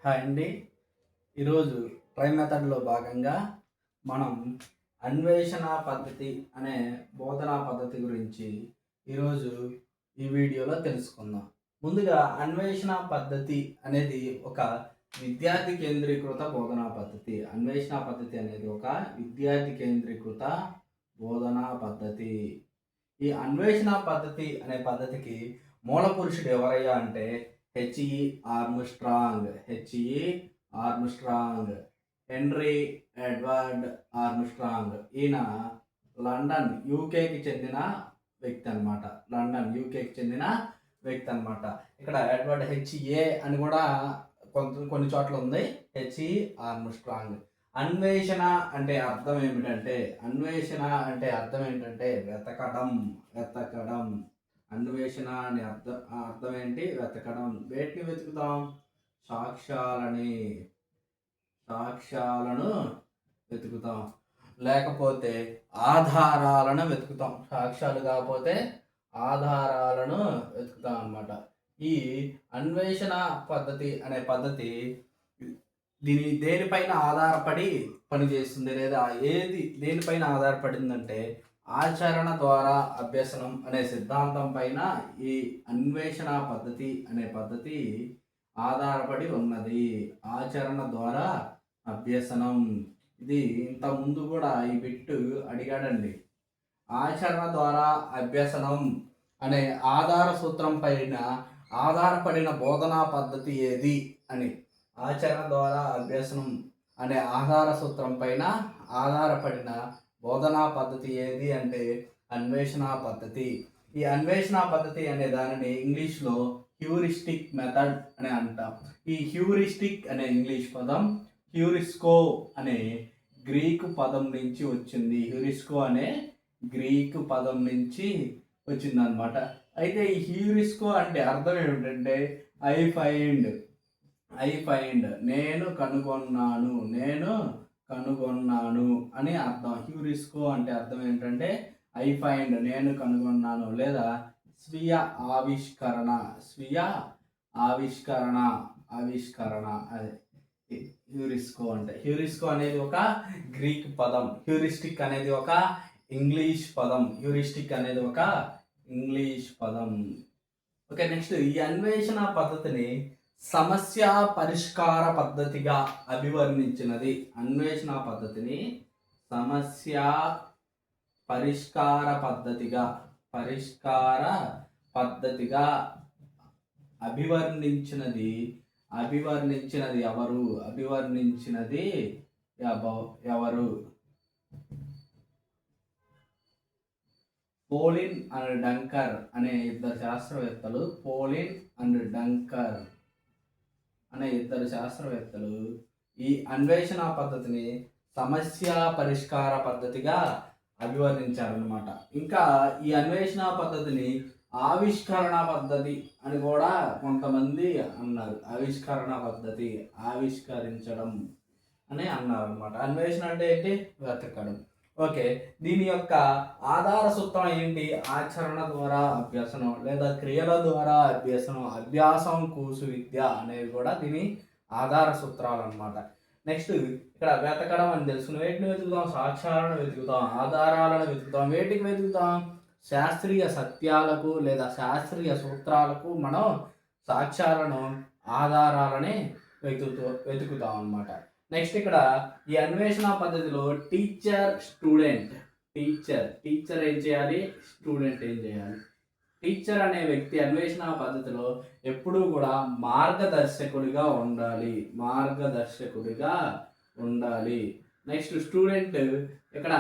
Hi అండి. ఈరోజు try మెథడ్‌లో భాగంగా మనం అన్వేషణ పద్ధతి అనే బోధనా పద్ధతి గురించి ఈరోజు ఈ వీడియోలో తెలుసుకుందాం. ముందుగా అన్వేషణ పద్ధతి అనేది ఒక విద్యార్థి కేంద్రీకృత బోధనా పద్ధతి. అన్వేషణ పద్ధతి అనేది ఒక విద్యార్థి కేంద్రీకృత బోధనా పద్ధతి. ఈ అన్వేషణ పద్ధతి అనే పద్ధతికి మూల పురుషుడు ఎవరయ్యా అంటే హెచ్ఈ ఆర్మ్స్ట్రాంగ్, హెన్రీ ఎడ్వర్డ్ ఆర్మ్స్ట్రాంగ్. ఈయన లండన్ యూకేకి చెందిన వ్యక్తి అనమాట. ఇక్కడ ఎడ్వర్డ్ హెచ్ఏ అని కూడా కొన్ని చోట్ల ఉంది, హెచ్ఈ ఆర్మ్స్ట్రాంగ్. అన్వేషణ అంటే అర్థం ఏమిటంటే వెతకడం. అన్వేషణ అనే అర్థం ఏంటి? వెతకడం. వేటిని వెతుకుతాం? సాక్ష్యాలను వెతుకుతాం, లేకపోతే ఆధారాలను వెతుకుతాం. సాక్ష్యాలు కాకపోతే ఆధారాలను వెతుకుతాం అన్నమాట. ఈ అన్వేషణ పద్ధతి అనే పద్ధతి దేనిపైన ఆధారపడి పనిచేస్తుంది, లేదా దేనిపైన ఆధారపడిందంటే ఆచరణ ద్వారా అభ్యసనం అనే సిద్ధాంతం పైన ఈ అన్వేషణ పద్ధతి అనే పద్ధతి ఆధారపడి ఉన్నది. ఆచరణ ద్వారా అభ్యసనం. ఇది ఇంత ముందు కూడా ఈ బిట్టు అడిగాడండి. ఆచరణ ద్వారా అభ్యసనం అనే ఆధార సూత్రం పైన ఆధారపడిన బోధనా పద్ధతి ఏది అని. ఆచరణ ద్వారా అభ్యసనం అనే ఆధార సూత్రం పైన ఆధారపడిన బోధనా పద్ధతి ఏది అంటే అన్వేషణ పద్ధతి. ఈ అన్వేషణ పద్ధతి అనే దానిని ఇంగ్లీష్లో హ్యూరిస్టిక్ మెథడ్ అని అంటాం. ఈ హ్యూరిస్టిక్ అనే ఇంగ్లీష్ పదం హ్యూరిస్కో అనే గ్రీకు పదం నుంచి వచ్చింది. హ్యూరిస్కో అనే గ్రీకు పదం నుంచి వచ్చిందనమాట. అయితే ఈ హ్యూరిస్కో అంటే అర్థం ఏమిటంటే ఐ ఫైండ్ నేను కనుగొన్నాను అని అర్థం. హ్యూరిస్కో అంటే అర్థం ఏంటంటే ఐ ఫైండ్ నేను కనుగొన్నాను, లేదా స్వీయ ఆవిష్కరణ అదే హ్యూరిస్కో అంటే. హ్యూరిస్కో అనేది ఒక గ్రీక్ పదం, హ్యూరిస్టిక్ అనేది ఒక ఇంగ్లీష్ పదం. ఓకే, నెక్స్ట్ ఈ అన్వేషణ పద్ధతిని సమస్య పరిష్కార పద్ధతిగా అభివర్ణించినది. అన్వేషణ పద్ధతిని సమస్య పరిష్కార పద్ధతిగా అభివర్ణించినది ఎవరు? పోలిన్ అండ్ డంకర్ అనే ఇద్దరు శాస్త్రవేత్తలు ఈ అన్వేషణ పద్ధతిని సమస్య పరిష్కార పద్ధతిగా అభివర్ణించారనమాట. ఇంకా ఈ అన్వేషణ పద్ధతిని ఆవిష్కరణ పద్ధతి అని కూడా కొంతమంది అన్నారు. ఆవిష్కరించడం అని అన్నారు అనమాట. అన్వేషణ అంటే ఏంటి? వెతకడం. ఓకే, దీని యొక్క ఆధార సూత్రం ఏంటి? ఆచరణ ద్వారా అభ్యసనం, లేదా క్రియల ద్వారా అభ్యసనం, అభ్యాసం కూసు విద్య అనేవి కూడా దీని ఆధార సూత్రాలు అన్నమాట. నెక్స్ట్ ఇక్కడ వెతకడం అని తెలుసుకుని వేటిని వెతుకుతాం? సాక్ష్యాలను వెతుకుతాం, ఆధారాలను వెతుకుతాం. వేటికి వెతుకుతాం? శాస్త్రీయ సత్యాలకు లేదా శాస్త్రీయ సూత్రాలకు మనం సాక్ష్యాలను, ఆధారాలని వెతుకుతాం అన్నమాట. నెక్స్ట్ ఇక్కడ ఈ అన్వేషణ పద్ధతిలో టీచర్ ఏం చేయాలి, స్టూడెంట్ ఏం చేయాలి? టీచర్ అనే వ్యక్తి అన్వేషణ పద్ధతిలో ఎప్పుడూ కూడా మార్గదర్శకుడిగా ఉండాలి. నెక్స్ట్ స్టూడెంట్ ఇక్కడ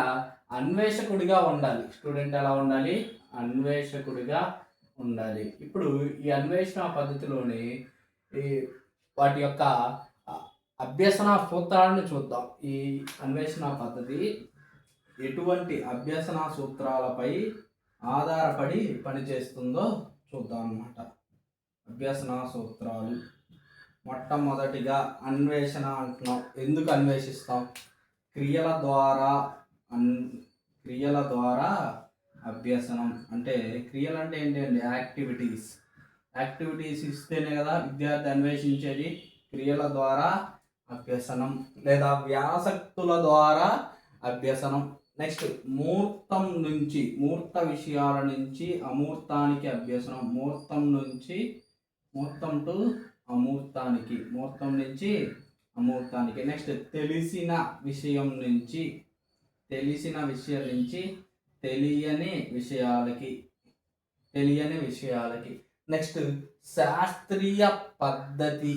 అన్వేషకుడిగా ఉండాలి. స్టూడెంట్ ఎలా ఉండాలి? అన్వేషకుడిగా ఉండాలి. ఇప్పుడు ఈ అన్వేషణ పద్ధతిలోని వాటి యొక్క అభ్యసన సూత్రాలను చూద్దాం. ఈ అన్వేషణ పద్ధతి ఎటువంటి అభ్యసన సూత్రాలపై ఆధారపడి పనిచేస్తుందో చూద్దాం అన్నమాట. అభ్యసన సూత్రాలు. మొట్టమొదటిగా అన్వేషణ అంటున్నాం. ఎందుకు అన్వేషిస్తాం? క్రియల ద్వారా అభ్యసనం. అంటే క్రియలు అంటే ఏంటండి? యాక్టివిటీస్ ఇస్తేనే కదా విద్యార్థి అన్వేషించేది. క్రియల ద్వారా అభ్యసనం లేదా వ్యాసక్తుల ద్వారా అభ్యసనం. నెక్స్ట్ మూర్తం నుంచి, మూర్త విషయాల నుంచి అమూర్తానికి అభ్యసనం. మూర్తం టు అమూర్తానికి, మూర్తం నుంచి అమూర్తానికి. నెక్స్ట్ తెలిసిన విషయం నుంచి తెలియని విషయాలకి. నెక్స్ట్ శాస్త్రీయ పద్ధతి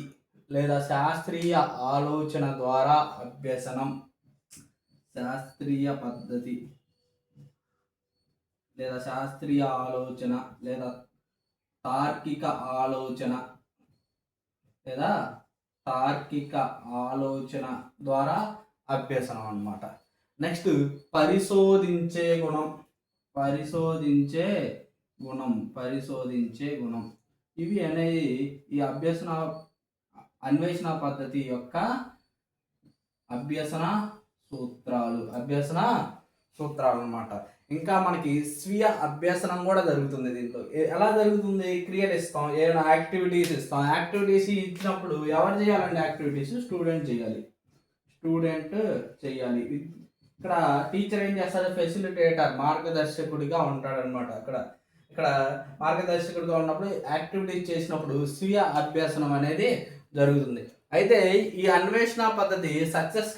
లేదా శాస్త్రీయ ఆలోచన ద్వారా అభ్యసనం. శాస్త్రీయ పద్ధతి లేదా శాస్త్రీయ ఆలోచన లేదా తార్కిక ఆలోచన ద్వారా అభ్యసనం అన్నమాట. నెక్స్ట్ పరిశోధించే గుణం. ఇవి అనేది ఈ అన్వేషణ పద్ధతి యొక్క అభ్యసన సూత్రాలు అన్నమాట. ఇంకా మనకి స్వీయ అభ్యసనం కూడా జరుగుతుంది. దీంట్లో ఎలా జరుగుతుంది? క్రియలు ఇస్తాం, ఏమైనా యాక్టివిటీస్ ఇస్తాం. యాక్టివిటీస్ ఇచ్చినప్పుడు ఎవరు చేయాలండి? యాక్టివిటీస్ స్టూడెంట్ చేయాలి. ఇక్కడ టీచర్ ఏం చేస్తాడు? ఫెసిలిటేటర్, మార్గదర్శకుడిగా ఉంటాడనమాట. ఇక్కడ మార్గదర్శకుడిగా ఉన్నప్పుడు యాక్టివిటీస్ చేసినప్పుడు స్వీయ అభ్యసనం అనేది జరుగుతుంది. అయితే ఈ అన్వేషణ పద్ధతి సక్సెస్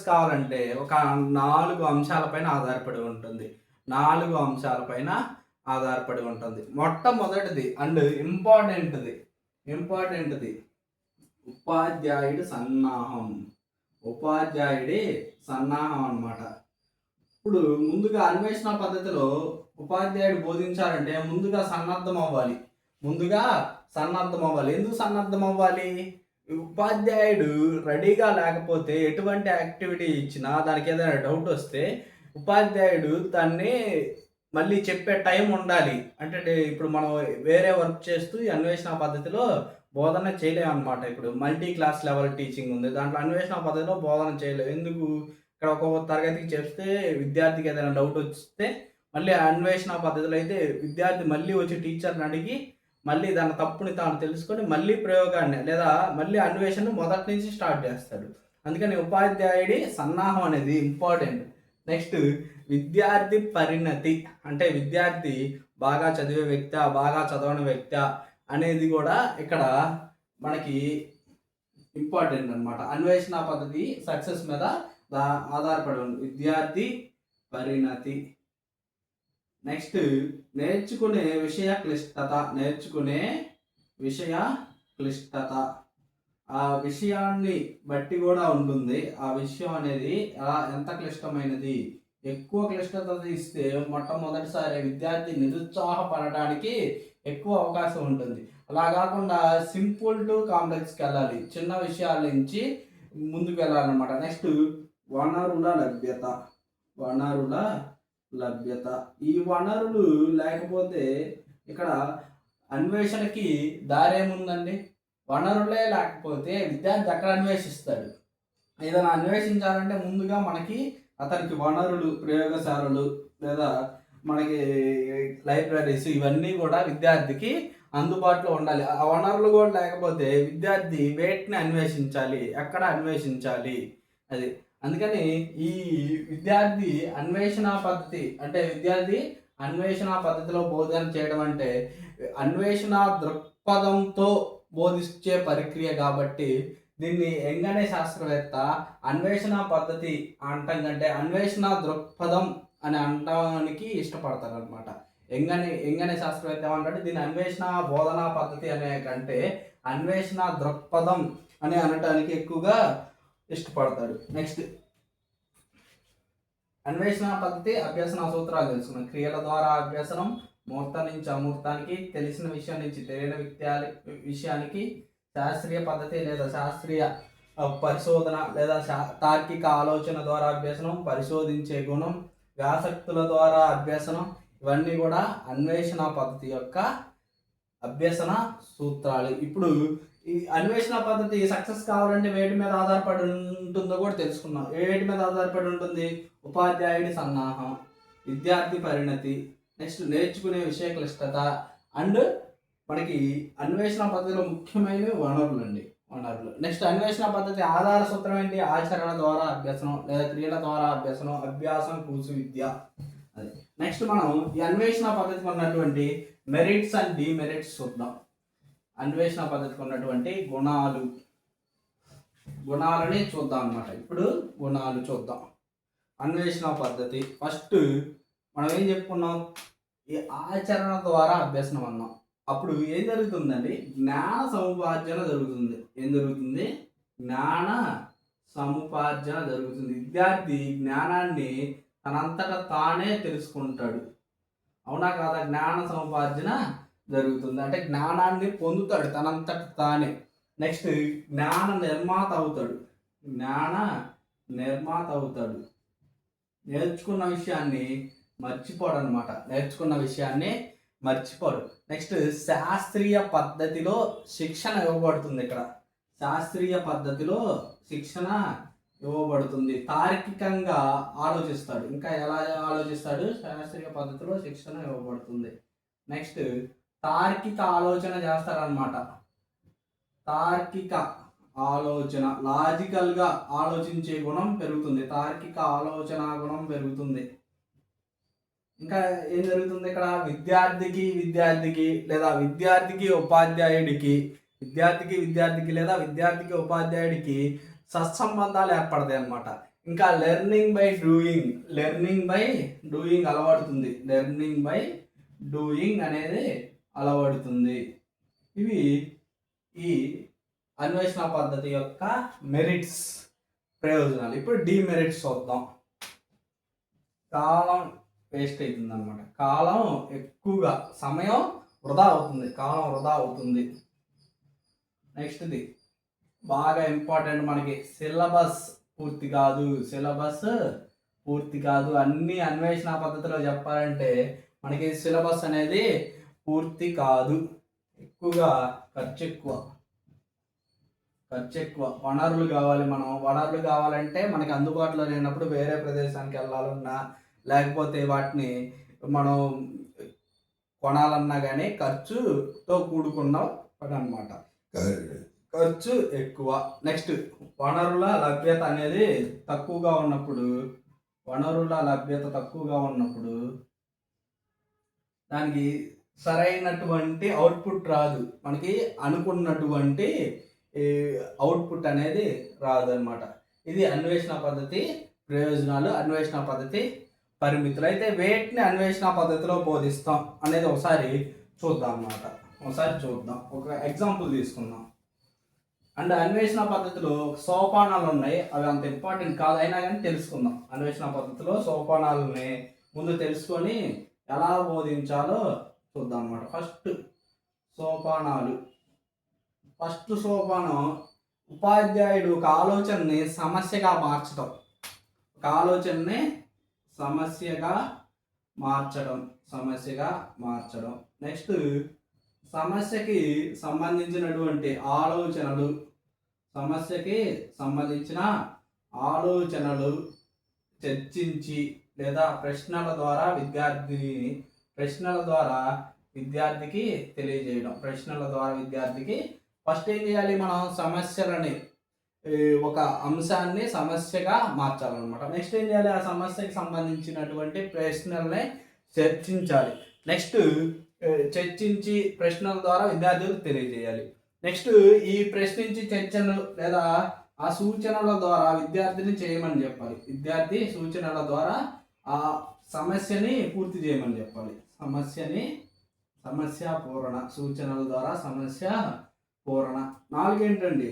కావాలంటే ఒక 4 అంశాలపైన ఆధారపడి ఉంటుంది. మొట్టమొదటిది అండ్ ఇంపార్టెంట్ది ఉపాధ్యాయుడి సన్నాహం అన్నమాట. ఇప్పుడు ముందుగా అన్వేషణ పద్ధతిలో ఉపాధ్యాయుడు బోధించాలంటే ముందుగా సన్నద్ధం అవ్వాలి. ఎందుకు సన్నద్ధం అవ్వాలి? ఉపాధ్యాయుడు రెడీగా లేకపోతే ఎటువంటి యాక్టివిటీ ఇచ్చినా దానికి ఏదైనా డౌట్ వస్తే ఉపాధ్యాయుడు దాన్ని మళ్ళీ చెప్పే టైం ఉండాలి. అంటే ఇప్పుడు మనం వేరే వర్క్ చేస్తూ ఈ అన్వేషణ పద్ధతిలో బోధన చేయలేము అనమాట. ఇప్పుడు మల్టీ క్లాస్ లెవెల్ టీచింగ్ ఉంది, దాంట్లో అన్వేషణ పద్ధతిలో బోధన చేయలేము. ఎందుకు? ఇక్కడ ఒక్కొక్క తరగతికి చెప్తే విద్యార్థికి ఏదైనా డౌట్ వస్తే మళ్ళీ అన్వేషణ పద్ధతిలో అయితే విద్యార్థి మళ్ళీ వచ్చి టీచర్ని అడిగి మళ్ళీ దాని తప్పుని తాను తెలుసుకొని మళ్ళీ ప్రయోగాన్ని లేదా మళ్ళీ అన్వేషణ మొదటి నుంచి స్టార్ట్ చేస్తాడు. అందుకని ఉపాధ్యాయుడి సన్నాహం అనేది ఇంపార్టెంట్. నెక్స్ట్ విద్యార్థి పరిణతి, అంటే విద్యార్థి బాగా చదివే వ్యక్తి, బాగా చదవని వ్యక్తి అనేది కూడా ఇక్కడ మనకి ఇంపార్టెంట్ అనమాట. అన్వేషణ పద్ధతి సక్సెస్ మీద ఆధారపడి ఉంది. విద్యార్థి పరిణతి. నెక్స్ట్ నేర్చుకునే విషయ క్లిష్టత. ఆ విషయాన్ని బట్టి కూడా ఉంటుంది. ఆ విషయం అనేది ఎంత క్లిష్టమైనది. ఎక్కువ క్లిష్టత ఇస్తే మొట్టమొదటిసారి విద్యార్థి నిరుత్సాహపడడానికి ఎక్కువ అవకాశం ఉంటుంది. అలా కాకుండా సింపుల్ టు కాంప్లెక్స్కి వెళ్ళాలి, చిన్న విషయాల నుంచి ముందుకు వెళ్ళాలన్నమాట. నెక్స్ట్ వనరుల లభ్యత. ఈ వనరులు లేకపోతే ఇక్కడ అన్వేషణకి దారేముందండి? వనరులే లేకపోతే విద్యార్థి అక్కడ అన్వేషిస్తాడు. ఏదైనా అన్వేషించాలంటే ముందుగా మనకి అతనికి వనరులు, ప్రయోగశాలలు లేదా మనకి లైబ్రరీస్ ఇవన్నీ కూడా విద్యార్థికి అందుబాటులో ఉండాలి. ఆ వనరులు కూడా లేకపోతే విద్యార్థి వేటిని అన్వేషించాలి, ఎక్కడ అన్వేషించాలి అది. అందుకని ఈ విద్యార్థి అన్వేషణ పద్ధతిలో బోధన చేయడం అంటే అన్వేషణ దృక్పథంతో బోధించే ప్రక్రియ కాబట్టి దీన్ని ఎంగనే శాస్త్రవేత్త అన్వేషణ పద్ధతి అంటాం కంటే అన్వేషణ దృక్పథం అని అనడానికి ఇష్టపడతారు అనమాట. ఎంగనే శాస్త్రవేత్త ఏమంటే దీన్ని అన్వేషణ బోధనా పద్ధతి అనే కంటే అన్వేషణ దృక్పథం అని అనటానికి ఎక్కువగా ఇష్టపడతాడు. నెక్స్ట్ అన్వేషణ పద్ధతి అభ్యసన సూత్రాలు తెలుసుకున్నాం. క్రియల ద్వారా అభ్యసనం, మూర్తం నుంచి అమూర్తానికి, తెలిసిన విషయం నుంచి తెలియని విషయానికి, శాస్త్రీయ పద్ధతి లేదా శాస్త్రీయ పరిశోధన లేదా తార్కిక ఆలోచన ద్వారా అభ్యసనం, పరిశోధించే గుణం, వ్యాసక్తుల ద్వారా అభ్యసనం, ఇవన్నీ కూడా అన్వేషణ పద్ధతి యొక్క అభ్యసన సూత్రాలు. ఇప్పుడు ఈ అన్వేషణ పద్ధతి సక్సెస్ కావాలంటే వేటి మీద ఆధారపడి ఉంటుందో కూడా తెలుసుకున్నాం. వేటి మీద ఆధారపడి ఉంటుంది? ఉపాధ్యాయుడి సన్నాహం, విద్యార్థి పరిణతి, నెక్స్ట్ నేర్చుకునే విషయ క్లిష్టత అండ్ మనకి అన్వేషణ పద్ధతిలో ముఖ్యమైనవి వనరులు అండి. వనరులు. నెక్స్ట్ అన్వేషణ పద్ధతి ఆధార సూత్రం ఏంటి? ఆచరణ ద్వారా అభ్యసనం లేదా క్రియల ద్వారా అభ్యసనం, అభ్యాసం కూసు విద్య. అది. నెక్స్ట్ మనం ఈ అన్వేషణ పద్ధతికి ఉన్నటువంటి మెరిట్స్ అండ్ డిమెరిట్స్ చూద్దాం. అన్వేషణ పద్ధతికి ఉన్నటువంటి గుణాలని చూద్దాం అన్నమాట. ఇప్పుడు గుణాలు చూద్దాం. అన్వేషణ పద్ధతి ఫస్ట్ మనం ఏం చెప్పుకున్నాం? ఈ ఆచరణ ద్వారా అభ్యసనం అన్నాం. అప్పుడు ఏం జరుగుతుందండి? జ్ఞాన సముపార్జన జరుగుతుంది. ఏం జరుగుతుంది? జ్ఞాన సముపార్జన జరుగుతుంది. విద్యార్థి జ్ఞానాన్ని తనంతట తానే తెలుసుకుంటాడు. అవునా కాదా? జ్ఞాన సముపార్జన జరుగుతుంది అంటే జ్ఞానాన్ని పొందుతాడు తనంతట తానే. నెక్స్ట్ జ్ఞాన నిర్మాత అవుతాడు. నేర్చుకున్న విషయాన్ని మర్చిపోడు. నెక్స్ట్ శాస్త్రీయ పద్ధతిలో శిక్షణ ఇవ్వబడుతుంది. ఇక్కడ శాస్త్రీయ పద్ధతిలో శిక్షణ ఇవ్వబడుతుంది. తార్కికంగా ఆలోచిస్తాడు. ఇంకా ఎలా ఆలోచిస్తాడు? శాస్త్రీయ పద్ధతిలో శిక్షణ ఇవ్వబడుతుంది. నెక్స్ట్ తార్కిక ఆలోచన చేస్తారనమాట. తార్కిక ఆలోచన, లాజికల్గా ఆలోచించే గుణం పెరుగుతుంది. తార్కిక ఆలోచన గుణం పెరుగుతుంది. ఇంకా ఏం జరుగుతుంది ఇక్కడ? విద్యార్థికి లేదా విద్యార్థికి ఉపాధ్యాయుడికి సత్సంబంధాలు ఏర్పడతాయి అన్నమాట. ఇంకా లెర్నింగ్ బై డూయింగ్ అలవడుతుంది. అనేది అలవడుతుంది. ఇవి ఈ అన్వేషణ పద్ధతి యొక్క మెరిట్స్, ప్రయోజనాలు. ఇప్పుడు డిమెరిట్స్ చూద్దాం. కాలం వేస్ట్ అవుతుంది అనమాట. కాలం ఎక్కువగా సమయం వృధా అవుతుంది. నెక్స్ట్ది బాగా ఇంపార్టెంట్ మనకి, సిలబస్ పూర్తి కాదు. అన్ని అన్వేషణ పద్ధతిలో చెప్పాలంటే మనకి సిలబస్ అనేది పూర్తి కాదు. ఎక్కువగా ఖర్చు ఎక్కువ. వనరులు కావాలంటే మనకి అందుబాటులో లేనప్పుడు వేరే ప్రదేశానికి వెళ్ళాలన్నా లేకపోతే వాటిని మనం కొనాలన్నా కానీ ఖర్చుతో కూడుకున్న పని అన్నమాట. ఖర్చు ఎక్కువ. నెక్స్ట్ వనరుల లభ్యత అనేది తక్కువగా ఉన్నప్పుడు దానికి సరైనటువంటి అవుట్పుట్ రాదు. మనకి అనుకున్నటువంటి అవుట్పుట్ అనేది రాదు అనమాట. ఇది అన్వేషణ పద్ధతి ప్రయోజనాలు, అన్వేషణ పద్ధతి పరిమితులు. అయితే వేటిని అన్వేషణ పద్ధతిలో బోధిస్తాం అనేది ఒకసారి చూద్దాం అన్నమాట. ఒక ఎగ్జాంపుల్ తీసుకుందాం. అండ్ అన్వేషణ పద్ధతిలో సోపానాలు ఉన్నాయి. అవి అంత ఇంపార్టెంట్ కాదు, అయినా కానీ తెలుసుకుందాం. అన్వేషణ పద్ధతిలో సోపానాలని ముందు తెలుసుకొని ఎలా బోధించాలో చూద్దాం అన్నమాట. ఫస్ట్ సోపానం ఉపాధ్యాయుడు ఒక ఆలోచనని సమస్యగా మార్చడం. నెక్స్ట్ సమస్యకి సంబంధించిన ఆలోచనలు చర్చించి లేదా ప్రశ్నల ద్వారా విద్యార్థికి తెలియజేయడం. ఫస్ట్ ఏం చేయాలి? మనం సమస్యలని ఒక అంశాన్ని సమస్యగా మార్చాలన్నమాట. నెక్స్ట్ ఏం చేయాలి? ఆ సమస్యకి సంబంధించినటువంటి ప్రశ్నల్ని చర్చించాలి. నెక్స్ట్ చర్చించి ప్రశ్నల ద్వారా విద్యార్థులకు తెలియజేయాలి. నెక్స్ట్ ఈ ప్రశ్నించి చర్చలు లేదా ఆ సూచనల ద్వారా విద్యార్థిని చేయమని చెప్పాలి. విద్యార్థి సూచనల ద్వారా ఆ సమస్యని పూర్తి చేయమని చెప్పాలి. సమస్య పూరణ, సూచనల ద్వారా సమస్య పూరణ. 4 ఏంటండి?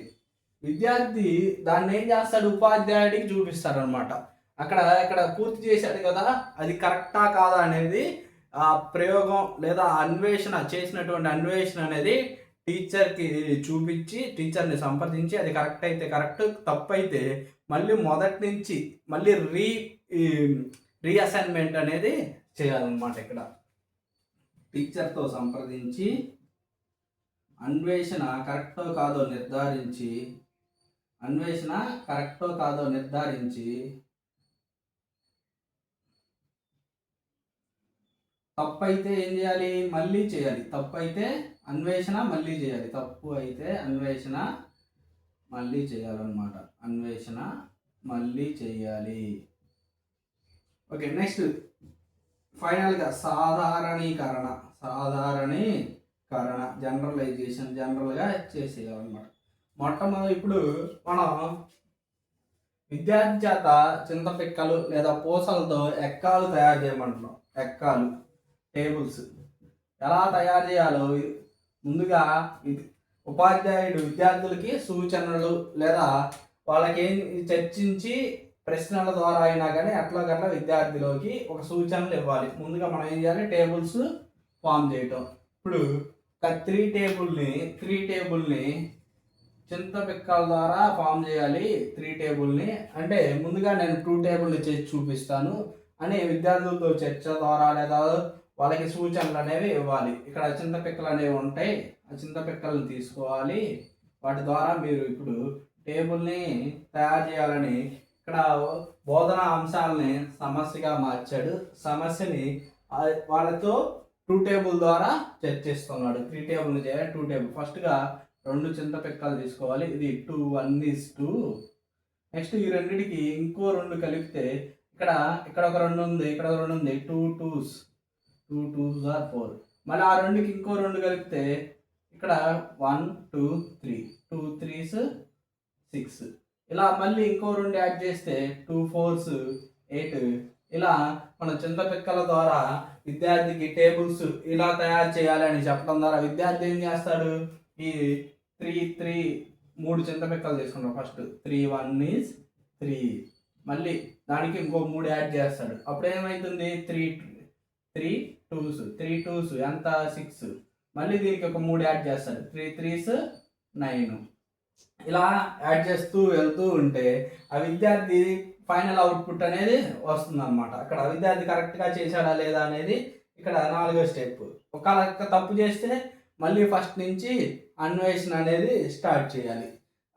విద్యార్థి దాన్ని ఏం చేస్తాడు? ఉపాధ్యాయుడికి చూపిస్తాడు అనమాట. అక్కడ పూర్తి చేశాడు కదా, అది కరెక్టా కాదా అనేది ఆ ప్రయోగం లేదా చేసినటువంటి అన్వేషణ అనేది టీచర్కి చూపించి, టీచర్ని సంప్రదించి అది కరెక్ట్ అయితే కరెక్ట్, తప్పు అయితే మళ్ళీ మొదటి నుంచి మళ్ళీ రీఅసైన్మెంట్ అనేది చేయాలన్నమాట. ఇక్కడ టీచర్తో సంప్రదించి అన్వేషణ కరెక్టో కాదో నిర్ధారించి తప్పైతే ఏం చేయాలి? మళ్ళీ చేయాలి. తప్పైతే అన్వేషణ మళ్ళీ చేయాలి, తప్పు అయితే అన్వేషణ మళ్ళీ చేయాలన్నమాట, అన్వేషణ మళ్ళీ చేయాలి. ఓకే, నెక్స్ట్ ఫైనల్గా సాధారణీకరణ, జనరలైజేషన్, జనరల్గా చేసేయాలన్నమాట. మొట్టమొదటి ఇప్పుడు మనం విద్యార్థి చేత చింతపిక్కలు లేదా పూసలతో ఎక్కాలు తయారు చేయమంటున్నాం. ఎక్కాలు, టేబుల్స్ ఎలా తయారు చేయాలో ముందుగా ఉపాధ్యాయుడు విద్యార్థులకి సూచనలు లేదా వాళ్ళకి ఏం చర్చించి ప్రశ్నల ద్వారా అయినా కానీ అట్లా విద్యార్థిలోకి ఒక సూచనలు ఇవ్వాలి. ముందుగా మనం ఏం చేయాలి, టేబుల్స్ ఫామ్ చేయటం. ఇప్పుడు ఒక త్రీ టేబుల్ని చింతపిక్కల ద్వారా ఫామ్ చేయాలి. 3 టేబుల్ని అంటే ముందుగా నేను 2 టేబుల్ని చేసి చూపిస్తాను అని విద్యార్థులతో చర్చ ద్వారా లేదా వాళ్ళకి సూచనలు అనేవి ఇవ్వాలి. ఇక్కడ చింతపిక్కలు అనేవి ఉంటాయి, ఆ చింతపిక్కలను తీసుకోవాలి. వాటి ద్వారా మీరు ఇప్పుడు టేబుల్ని తయారు చేయాలని ఇక్కడ బోధనా అంశాలని సమస్యగా మార్చాడు. సమస్యని వాళ్ళతో 2 టేబుల్ ద్వారా చర్చిస్తున్నాడు. 3 టేబుల్ని చేయాలి, 2 టేబుల్. ఫస్ట్గా 2 చింతపిక్కలు తీసుకోవాలి. ఇది 2 1 is 2. నెక్స్ట్ ఈ రెండింటికి ఇంకో 2 కలిపితే ఇక్కడ ఒక 2 ఉంది, ఇక్కడ ఒక 2 ఉంది. 2 2s are 4. మళ్ళీ ఆ 2కి ఇంకో 2 కలిపితే ఇక్కడ 1 2 3, 2 3s 6. ఇలా మళ్ళీ ఇంకో 2 యాడ్ చేస్తే 2 4s 8. ఇలా మన చింతపిక్కల ద్వారా విద్యార్థికి టేబుల్స్ ఇలా తయారు చేయాలని చెప్పడం ద్వారా విద్యార్థి ఏం చేస్తాడు, ఈ 3 చింతపిక్కలు తీసుకుంటాం. ఫస్ట్ 3 1 is 3, మళ్ళీ దానికి ఇంకో 3 యాడ్ చేస్తాడు. అప్పుడు ఏమవుతుంది, 3 2s ఎంత 6. మళ్ళీ దీనికి ఒక 3 యాడ్ చేస్తాడు, 3 3s 9. ఇలా యాడ్ చేస్తూ వెళ్తూ ఉంటే ఆ విద్యార్థి ఫైనల్ అవుట్పుట్ అనేది వస్తుంది అనమాట. అక్కడ విద్యార్థి కరెక్ట్గా చేశాడా లేదా అనేది ఇక్కడ 4వ స్టెప్. ఒక తప్పు చేస్తే మళ్ళీ ఫస్ట్ నుంచి అన్వేషణ అనేది స్టార్ట్ చేయాలి.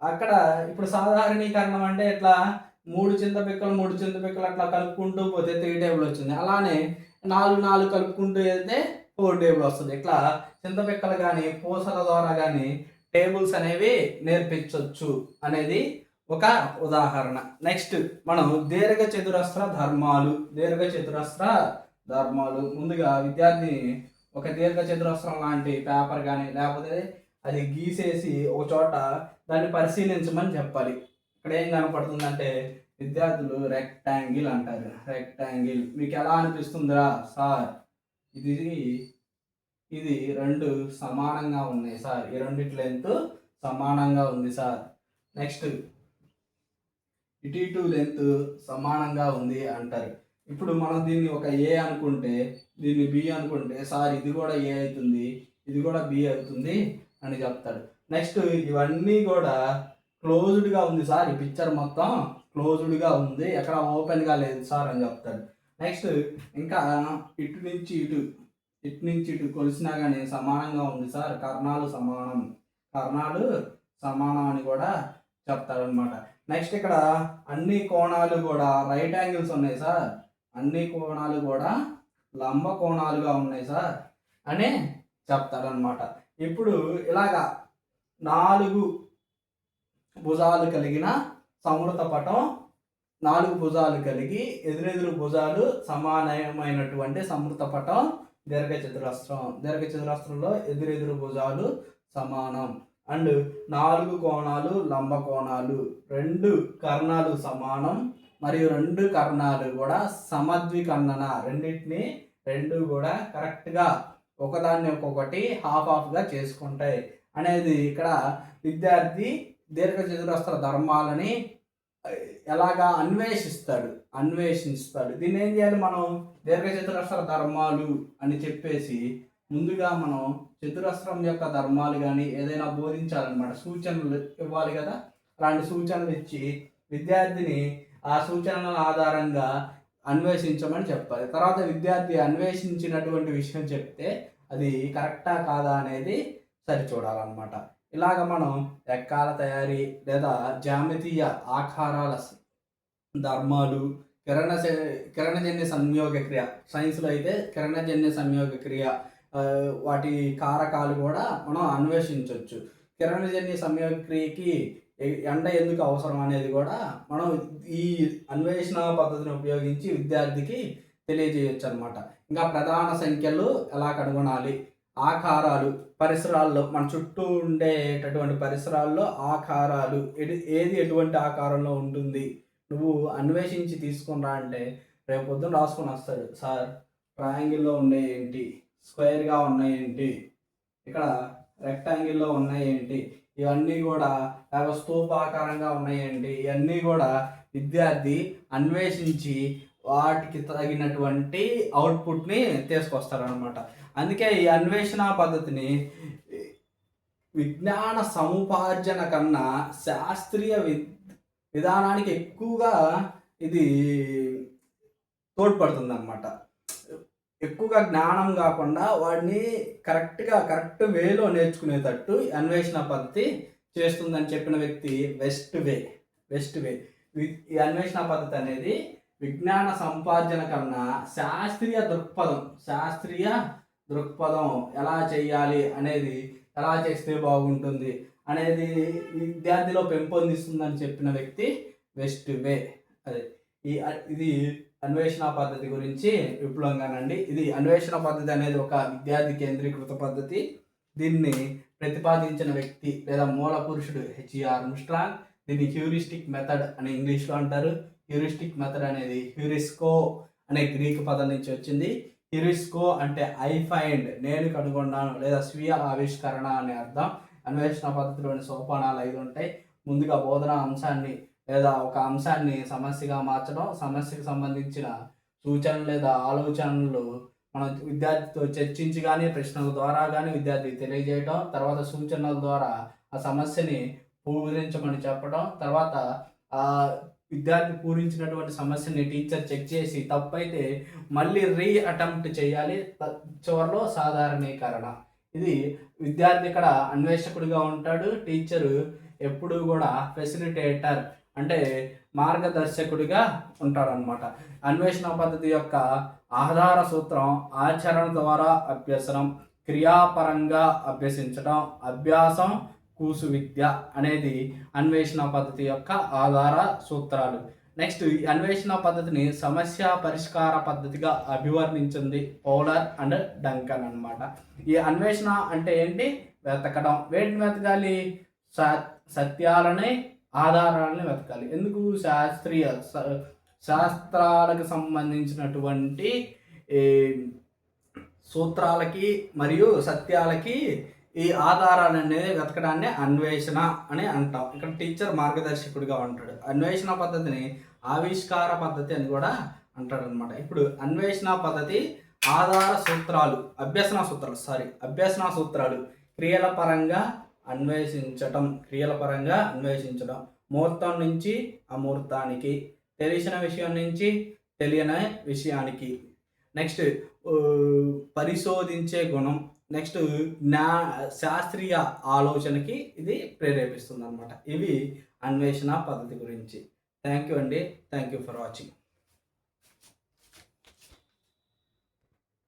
అక్కడ ఇప్పుడు సాధారణీకరణం అంటే ఇట్లా 3 చింతపిక్కలు అట్లా కలుపుకుంటూ పోతే 3 టేబుల్ వచ్చింది. అలానే 4 కలుపుకుంటూ వెళ్తే 4 టేబుల్ వస్తుంది. ఇట్లా చింతపిక్కలు కానీ పూసల ద్వారా కానీ టేబుల్స్ అనేవి నేర్పించవచ్చు అనేది ఒక ఉదాహరణ. నెక్స్ట్ మనం దీర్ఘచతురస్ర ధర్మాలు. ముందుగా విద్యార్థిని ఒక దీర్ఘచతురస్రం లాంటి పేపర్ కానీ లేకపోతే అది గీసేసి ఒక చోట దాన్ని పరిశీలించమని చెప్పాలి. ఇక్కడ ఏం కనపడుతుందంటే విద్యార్థులు రెక్టాంగిల్ అంటారు. రెక్టాంగిల్ మీకు ఎలా అనిపిస్తుందిరా సార్, ఇది 2 సమానంగా ఉన్నాయి సార్, ఈ రెండిటి లెంత్ సమానంగా ఉంది సార్. నెక్స్ట్ ఇటు లెంత్ సమానంగా ఉంది అంటారు. ఇప్పుడు మనం దీన్ని ఒక ఏ అనుకుంటే దీన్ని బి అనుకుంటే సార్ ఇది కూడా ఏ అవుతుంది, ఇది కూడా బి అవుతుంది అని చెప్తాడు. నెక్స్ట్ ఇవన్నీ కూడా క్లోజ్డ్గా ఉంది సార్, ఈ పిక్చర్ మొత్తం క్లోజ్డ్గా ఉంది, ఎక్కడ ఓపెన్గా లేదు సార్ అని చెప్తాడు. నెక్స్ట్ ఇంకా ఇటు నుంచి ఇటు కొలిసినా కానీ సమానంగా ఉంది సార్, కర్ణాలు సమానం అని కూడా చెప్తాడనమాట. నెక్స్ట్ ఇక్కడ అన్ని కోణాలు కూడా రైట్ యాంగిల్స్ ఉన్నాయి సార్, అన్ని కోణాలు కూడా లంబ కోణాలుగా ఉన్నాయి సార్ అని చెప్తాడనమాట. ఇప్పుడు ఇలాగా 4 భుజాలు కలిగిన సమృత పటం, 4 భుజాలు కలిగి ఎదురెదురు భుజాలు సమానమైనటువంటి సమృత పటం దీర్ఘచతురస్రంలో ఎదురెదురు భుజాలు సమానం అండ్ 4 కోణాలు లంబ కోణాలు, 2 కర్ణాలు సమానం మరియు 2 కర్ణాలు కూడా సమద్వికర్ణన, రెండింటిని 2 కూడా కరెక్ట్గా ఒకదాన్ని ఒక్కొక్కటి హాఫ్గా చేసుకుంటాయి అనేది ఇక్కడ విద్యార్థి దీర్ఘచతురస్ర ధర్మాలని ఎలాగా అన్వేషిస్తాడు. దీన్ని ఏం చేయాలి, మనం దీర్ఘచతురస్ర ధర్మాలు అని చెప్పేసి ముందుగా మనం చతురస్రం యొక్క ధర్మాలు కానీ ఏదైనా బోధించాలన్నమాట, సూచనలు ఇవ్వాలి కదా. అలాంటి సూచనలు ఇచ్చి విద్యార్థిని ఆ సూచనల ఆధారంగా అన్వేషించమని చెప్పాలి. తర్వాత విద్యార్థి అన్వేషించినటువంటి విషయం చెప్తే అది కరెక్టా కాదా అనేది సరిచూడాలన్నమాట. ఇలాగ మనం ఎక్కాల తయారీ లేదా జ్యామితీయ ఆకారాల ధర్మాలు, కిరణజన్య సంయోగ క్రియ, సైన్స్లో అయితే కిరణజన్య సంయోగ క్రియ వాటి కారకాలు కూడా మనం అన్వేషించవచ్చు. కిరణజన్య సంయోగక్రియకి ఎండ ఎందుకు అవసరం అనేది కూడా మనం ఈ అన్వేషణ పద్ధతిని ఉపయోగించి విద్యార్థికి తెలియజేయొచ్చు అనమాట. ఇంకా ప్రధాన సంఖ్యలు ఎలా కనుగొనాలి, ఆకారాలు, పరిసరాల్లో మన చుట్టూ ఉండేటటువంటి పరిసరాల్లో ఆకారాలు ఏది ఎటువంటి ఆకారంలో ఉంటుంది, నువ్వు అన్వేషించి తీసుకుని అంటే రేపు పొద్దున్న రాసుకొని వస్తాడు, సార్ ట్రయాంగిల్లో ఉన్నాయి ఏంటి, స్క్వేర్గా ఉన్నాయి ఏంటి, ఇక్కడ రెక్టాంగిల్లో ఉన్నాయి ఏంటి, ఇవన్నీ కూడా లేక స్తూపాకారంగా ఉన్నాయి ఏంటి, ఇవన్నీ కూడా విద్యార్థి అన్వేషించి వాటికి తగినటువంటి అవుట్పుట్ని తీసుకొస్తారనమాట. అందుకే ఈ అన్వేషణ పద్ధతిని విజ్ఞాన సముపార్జన కన్నా శాస్త్రీయ విధానానికి ఎక్కువగా ఇది తోడ్పడుతుంది అనమాట. ఎక్కువగా జ్ఞానం కాకుండా వాడిని కరెక్ట్ వేలో నేర్చుకునేటట్టు అన్వేషణ పద్ధతి చేస్తుందని చెప్పిన వ్యక్తి వెస్ట్ వే. ఈ అన్వేషణ పద్ధతి అనేది విజ్ఞాన సంపార్జన కన్నా శాస్త్రీయ దృక్పథం ఎలా చేయాలి అనేది, ఎలా చేస్తే బాగుంటుంది అనేది విద్యార్థిలో పెంపొందిస్తుందని చెప్పిన వ్యక్తి వెస్ట్ వే. ఇది అన్వేషణ పద్ధతి గురించి విపులంగానండి. ఇది అన్వేషణ పద్ధతి అనేది ఒక విద్యార్థి కేంద్రీకృత పద్ధతి. దీన్ని ప్రతిపాదించిన వ్యక్తి లేదా మూల పురుషుడు హెచ్ఈ ఆర్మ్స్ట్రాంగ్. దీన్ని హ్యూరిస్టిక్ మెథడ్ అని ఇంగ్లీష్లో అంటారు. హ్యూరిస్టిక్ మెథడ్ అనేది హ్యూరిస్కో అనే గ్రీక్ పదం నుంచి వచ్చింది. హ్యూరిస్కో అంటే ఐ ఫైండ్, నేను కనుగొన్నాను లేదా స్వీయ ఆవిష్కరణ అనే అర్థం. అన్వేషణ పద్ధతిలోని సోపానాలు 5 ఉంటాయి. ముందుగా బోధనా అంశాన్ని లేదా ఒక అంశాన్ని సమస్యగా మార్చడం, సమస్యకు సంబంధించిన సూచనలు లేదా ఆలోచనలు మనం విద్యార్థితో చర్చించి కానీ ప్రశ్నల ద్వారా కానీ విద్యార్థికి తెలియజేయడం, తర్వాత సూచనల ద్వారా ఆ సమస్యని పూరించమని చెప్పడం, తర్వాత ఆ విద్యార్థి పూరించినటువంటి సమస్యని టీచర్ చెక్ చేసి తప్పైతే మళ్ళీ అటెంప్ట్ చేయాలి. చివరిలో సాధారణీకరణ. ఇది విద్యార్థి ఇక్కడ అన్వేషకుడిగా ఉంటాడు, టీచరు ఎప్పుడు కూడా ఫెసిలిటేటర్ అంటే మార్గదర్శకుడిగా ఉంటాడనమాట. అన్వేషణ పద్ధతి యొక్క ఆధార సూత్రం ఆచరణ ద్వారా అభ్యసనం, క్రియాపరంగా అభ్యసించడం, అభ్యాసం కూసు విద్య అనేది అన్వేషణ పద్ధతి యొక్క ఆధార సూత్రాలు. నెక్స్ట్, ఈ అన్వేషణ పద్ధతిని సమస్య పరిష్కార పద్ధతిగా అభివర్ణించింది పౌలర్ అండ్ డంకన్ అనమాట. ఈ అన్వేషణ అంటే ఏంటి? వెతకడం. వేటిని వెతకాలి? సత్యాలని, ఆధారాలని వెతకాలి. ఎందుకు? శాస్త్రాలకు సంబంధించినటువంటి సూత్రాలకి మరియు సత్యాలకి ఈ ఆధారాలు అనేది వెతకడాన్ని అన్వేషణ అని అంటాం. ఇక్కడ టీచర్ మార్గదర్శకుడిగా ఉంటాడు. అన్వేషణ పద్ధతిని ఆవిష్కార పద్ధతి అని కూడా అంటాడు అనమాట. ఇప్పుడు అన్వేషణ పద్ధతి ఆధార సూత్రాలు, అభ్యసన సూత్రాలు క్రియల పరంగా అన్వేషించటం, ముహూర్తం నుంచి అమూర్తానికి, తెలిసిన విషయం నుంచి తెలియని విషయానికి. నెక్స్ట్, పరిశోధించే గుణం. నెక్స్ట్, శాస్త్రీయ ఆలోచనకి ఇది ప్రేరేపిస్తుంది అనమాట. ఇవి అన్వేషణ పద్ధతి గురించి. థ్యాంక్ యూ అండి. Thank you for watching.